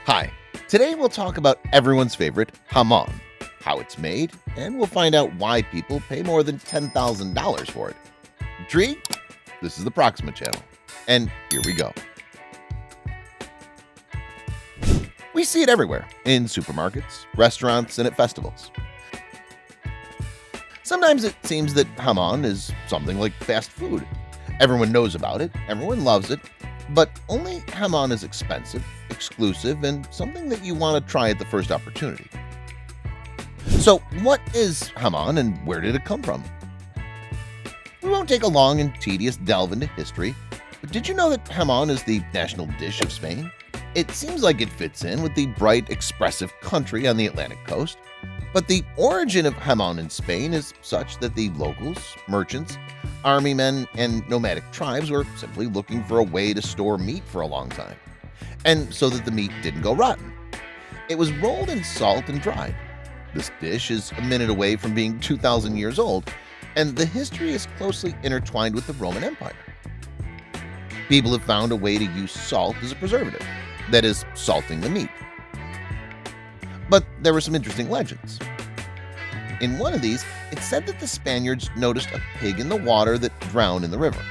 Hi, today we'll talk about everyone's favorite jamon, how it's made, and we'll find out why people pay more than $10,000 for it. Intrigued? This is the Proxima channel, and here we go. We see it everywhere, in supermarkets, restaurants, and at festivals. Sometimes it seems that jamon is something like fast food. Everyone knows about it, everyone loves it, but only jamon is expensive, exclusive, and something that you want to try at the first opportunity. So what is jamon and where did it come from? We won't take a long and tedious delve into history, but did you know that jamon is the national dish of Spain? It seems like it fits in with the bright, expressive country on the Atlantic coast, but the origin of jamon in Spain is such that the locals, merchants, army men, and nomadic tribes were simply looking for a way to store meat for a long time, and so that the meat didn't go rotten. It was rolled in salt and dried. This dish is a minute away from being 2,000 years old, and the history is closely intertwined with the Roman Empire. People have found a way to use salt as a preservative, that is, salting the meat. But there were some interesting legends. In one of these, it said that the Spaniards noticed a pig in the water that drowned in the river.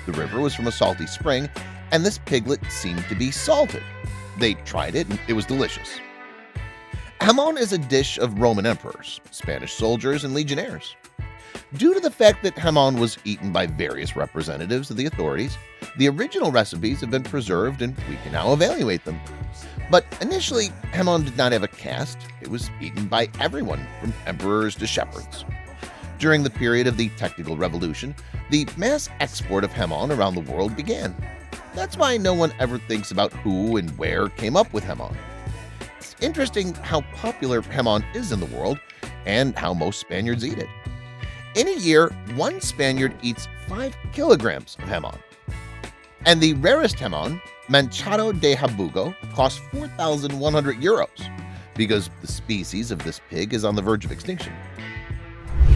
The river was from a salty spring, and this piglet seemed to be salted. They tried it, and it was delicious. Jamon is a dish of Roman emperors, Spanish soldiers, and legionnaires. Due to the fact that jamon was eaten by various representatives of the authorities, the original recipes have been preserved and we can now evaluate them. But initially, jamon did not have a caste. It was eaten by everyone, from emperors to shepherds. During the period of the Technical Revolution, the mass export of jamon around the world began. That's why no one ever thinks about who and where came up with jamon. It's interesting how popular jamon is in the world and how most Spaniards eat it. In a year, one Spaniard eats 5 kilograms of jamon. And the rarest jamon, Manchado de Jabugo, costs 4,100 euros because the species of this pig is on the verge of extinction.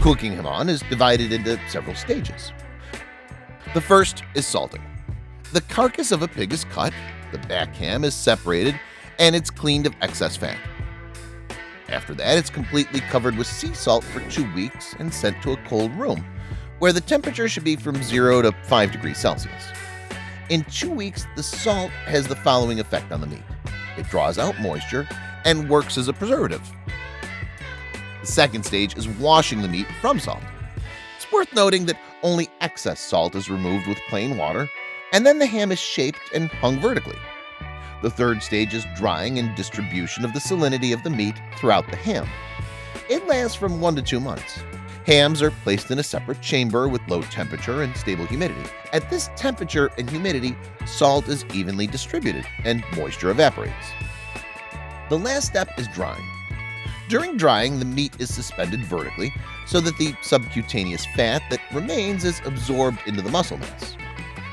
Cooking jamon is divided into several stages. The first is salting. The carcass of a pig is cut, the back ham is separated, and it's cleaned of excess fat. After that, it's completely covered with sea salt for 2 weeks and sent to a cold room, where the temperature should be from 0 to 5 degrees Celsius. In 2 weeks, the salt has the following effect on the meat. It draws out moisture and works as a preservative. The second stage is washing the meat from salt. It's worth noting that only excess salt is removed with plain water, and then the ham is shaped and hung vertically. The third stage is drying and distribution of the salinity of the meat throughout the ham. It lasts from 1 to 2 months. Hams are placed in a separate chamber with low temperature and stable humidity. At this temperature and humidity, salt is evenly distributed and moisture evaporates. The last step is drying. During drying, the meat is suspended vertically so that the subcutaneous fat that remains is absorbed into the muscle mass.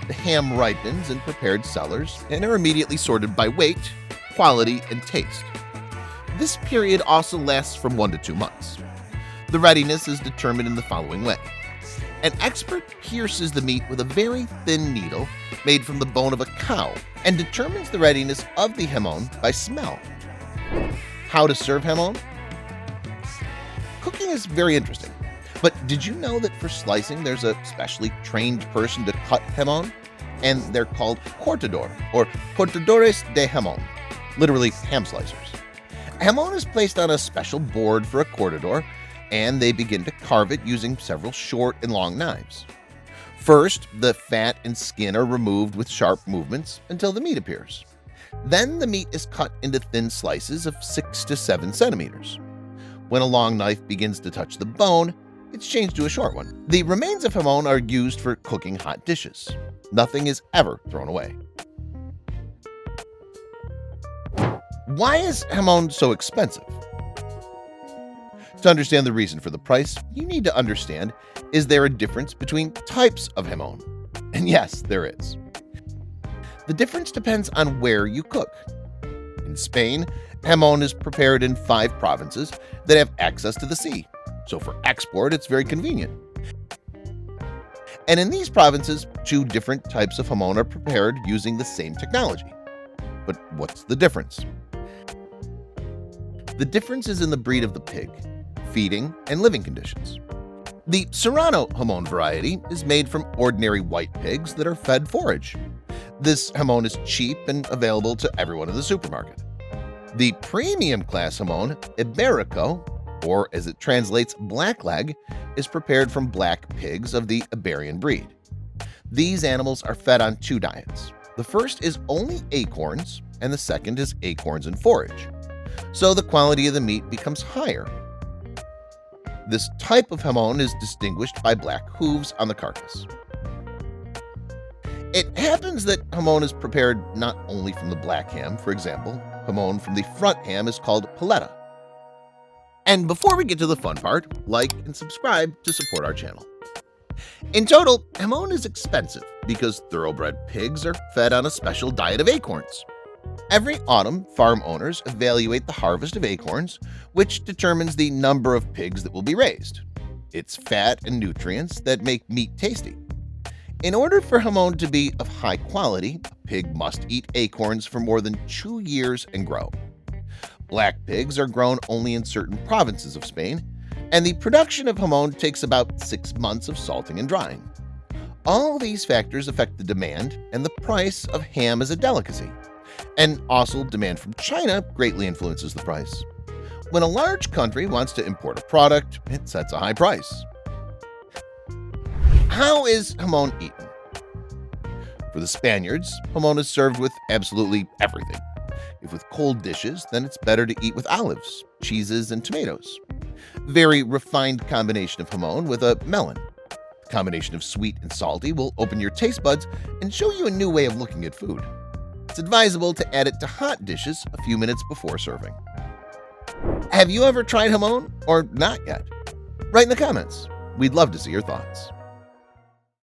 The ham ripens in prepared cellars and are immediately sorted by weight, quality, and taste. This period also lasts from 1 to 2 months. The readiness is determined in the following way. An expert pierces the meat with a very thin needle made from the bone of a cow and determines the readiness of the jamon by smell. How to serve jamon? Cooking is very interesting, but did you know that for slicing there's a specially trained person to cut jamon? And they're called cortador or cortadores de jamon, literally ham slicers. Jamon is placed on a special board for a cortador, and they begin to carve it using several short and long knives. First, the fat and skin are removed with sharp movements until the meat appears. Then the meat is cut into thin slices of 6 to 7 centimeters. When a long knife begins to touch the bone, it's changed to a short one. The remains of jamon are used for cooking hot dishes. Nothing is ever thrown away. Why is jamon so expensive? To understand the reason for the price, you need to understand, is there a difference between types of jamon? And yes, there is. The difference depends on where you cook. In Spain, jamon is prepared in 5 provinces that have access to the sea. So for export, it's very convenient. And in these provinces, 2 different types of jamon are prepared using the same technology. But what's the difference? The difference is in the breed of the pig, feeding, and living conditions. The Serrano jamon variety is made from ordinary white pigs that are fed forage. This jamon is cheap and available to everyone in the supermarket. The premium class jamon, Iberico, or as it translates blackleg, is prepared from black pigs of the Iberian breed. These animals are fed on two diets. The first is only acorns, and the second is acorns and forage. So the quality of the meat becomes higher. This type of jamon is distinguished by black hooves on the carcass. It happens that jamon is prepared not only from the black ham. For example, jamon from the front ham is called paleta. And before we get to the fun part, like and subscribe to support our channel. In total, jamon is expensive because thoroughbred pigs are fed on a special diet of acorns. Every autumn, farm owners evaluate the harvest of acorns, which determines the number of pigs that will be raised. It's fat and nutrients that make meat tasty. In order for jamon to be of high quality, a pig must eat acorns for more than 2 years and grow. Black pigs are grown only in certain provinces of Spain, and the production of jamon takes about 6 months of salting and drying. All these factors affect the demand and the price of ham as a delicacy. And also, demand from China greatly influences the price. When a large country wants to import a product, it sets a high price. How is jamon eaten? For the Spaniards, jamon is served with absolutely everything. If with cold dishes, then it's better to eat with olives, cheeses, and tomatoes. Very refined combination of jamon with a melon. The combination of sweet and salty will open your taste buds and show you a new way of looking at food. It's advisable to add it to hot dishes a few minutes before serving. Have you ever tried jamon or not yet? Write in the comments. We'd love to see your thoughts.